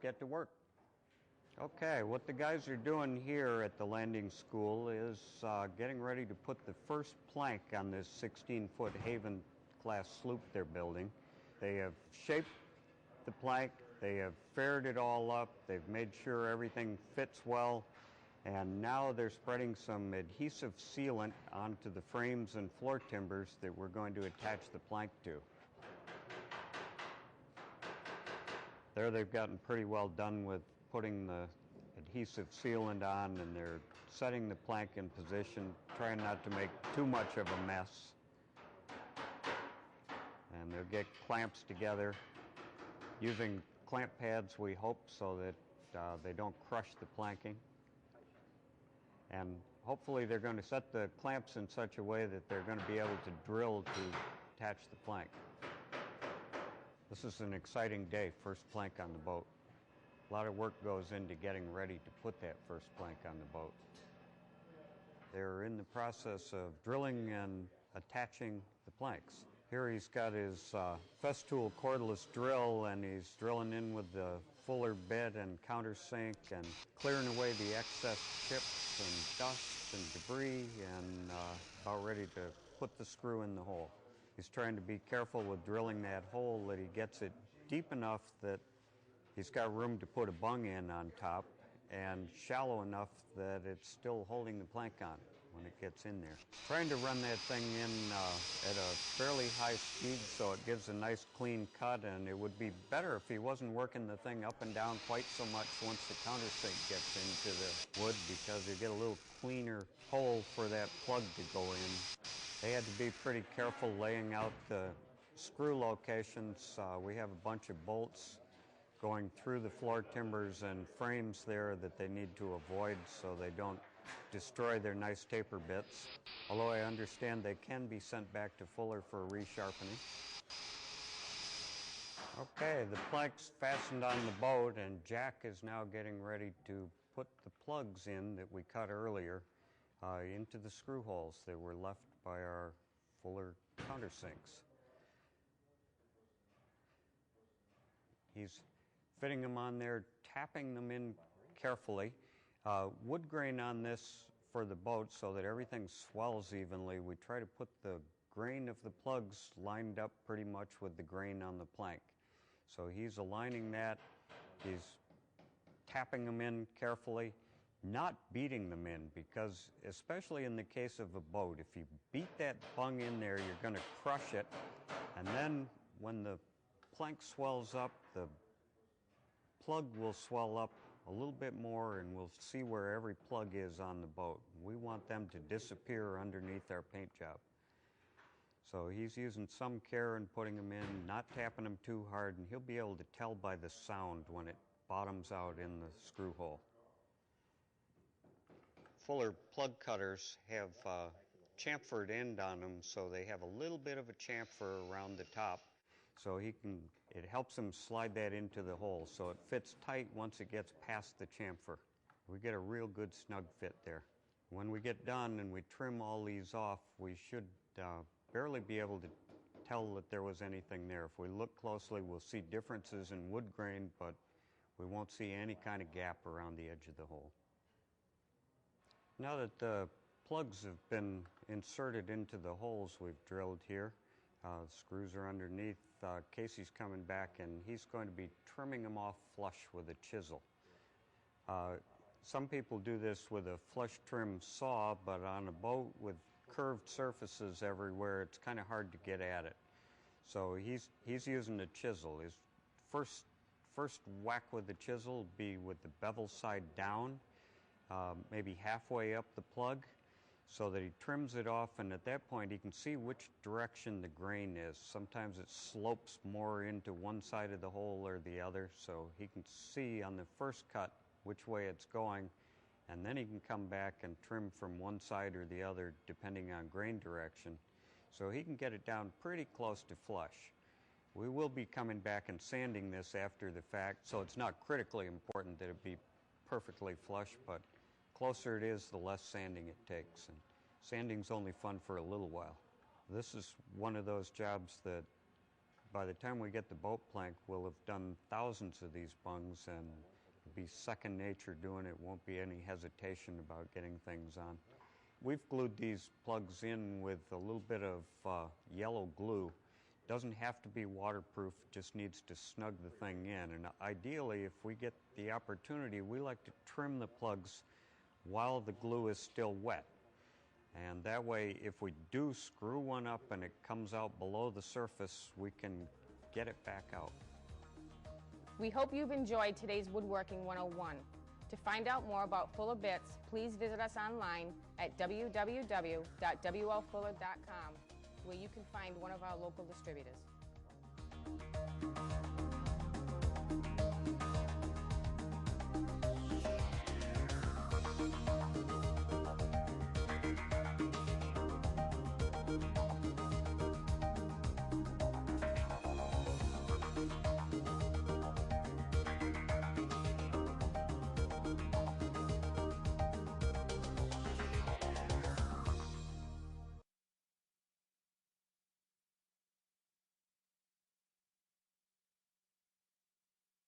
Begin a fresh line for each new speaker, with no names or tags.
get to work. Okay, what the guys are doing here at the landing school is getting ready to put the first plank on this 16-foot Haven class sloop they're building. They have shaped the plank, they have faired it all up, they've made sure everything fits well, and now they're spreading some adhesive sealant onto the frames and floor timbers that we're going to attach the plank to. There they've gotten pretty well done with putting the adhesive sealant on, and they're setting the plank in position, trying not to make too much of a mess. And they'll get clamps together using clamp pads, we hope, so that they don't crush the planking. And hopefully they're going to set the clamps in such a way that they're going to be able to drill to attach the plank. This is an exciting day, first plank on the boat. A lot of work goes into getting ready to put that first plank on the boat. They're in the process of drilling and attaching the planks. Here he's got his Festool cordless drill, and he's drilling in with the Fuller bed and countersink and clearing away the excess chips and dust and debris, and about ready to put the screw in the hole. He's trying to be careful with drilling that hole that he gets it deep enough that he's got room to put a bung in on top, and shallow enough that it's still holding the plank on when it gets in there. Trying to run that thing in at a fairly high speed so it gives a nice clean cut, and it would be better if he wasn't working the thing up and down quite so much once the countersink gets into the wood, because you get a little cleaner hole for that plug to go in. They had to be pretty careful laying out the screw locations. We have a bunch of bolts going through the floor timbers and frames there that they need to avoid so they don't destroy their nice taper bits. Although I understand they can be sent back to Fuller for resharpening. Okay, the plank's fastened on the boat, and Jack is now getting ready to put the plugs in that we cut earlier into the screw holes that were left by our Fuller countersinks. He's fitting them on there, tapping them in carefully. Wood grain on this for the boat so that everything swells evenly. We try to put the grain of the plugs lined up pretty much with the grain on the plank. So he's aligning that. He's tapping them in carefully, not beating them in, because especially in the case of a boat, if you beat that bung in there, you're going to crush it. And then when the plank swells up, the plug will swell up a little bit more, and we'll see where every plug is on the boat. We want them to disappear underneath our paint job. So he's using some care in putting them in, not tapping them too hard, and he'll be able to tell by the sound when it bottoms out in the screw hole. Fuller plug cutters have chamfered end on them, so they have a little bit of a chamfer around the top. So it helps him slide that into the hole so it fits tight once it gets past the chamfer. We get a real good snug fit there. When we get done and we trim all these off, we should barely be able to tell that there was anything there. If we look closely, we'll see differences in wood grain, but we won't see any kind of gap around the edge of the hole. Now that the plugs have been inserted into the holes we've drilled here, the screws are underneath. Casey's coming back, and he's going to be trimming them off flush with a chisel. Some people do this with a flush trim saw, but on a boat with curved surfaces everywhere, it's kind of hard to get at it. So he's using a chisel. His first whack with the chisel will be with the bevel side down, maybe halfway up the plug, so that he trims it off, and at that point he can see which direction the grain is. Sometimes it slopes more into one side of the hole or the other, so he can see on the first cut which way it's going, and then he can come back and trim from one side or the other depending on grain direction. So he can get it down pretty close to flush. We will be coming back and sanding this after the fact, so it's not critically important that it be perfectly flush, but closer it is, the less sanding it takes, and sanding's only fun for a little while. This is one of those jobs that by the time we get the boat plank, we'll have done thousands of these bungs, and it'll be second nature doing it. Won't be any hesitation about getting things on. We've glued these plugs in with a little bit of yellow glue. Doesn't have to be waterproof, just needs to snug the thing in. And ideally, if we get the opportunity, we like to trim the plugs while the glue is still wet. And that way, if we do screw one up and it comes out below the surface, we can get it back out.
We hope you've enjoyed today's Woodworking 101. To find out more about Fuller Bits, please visit us online at www.wlfuller.com, where you can find one of our local distributors.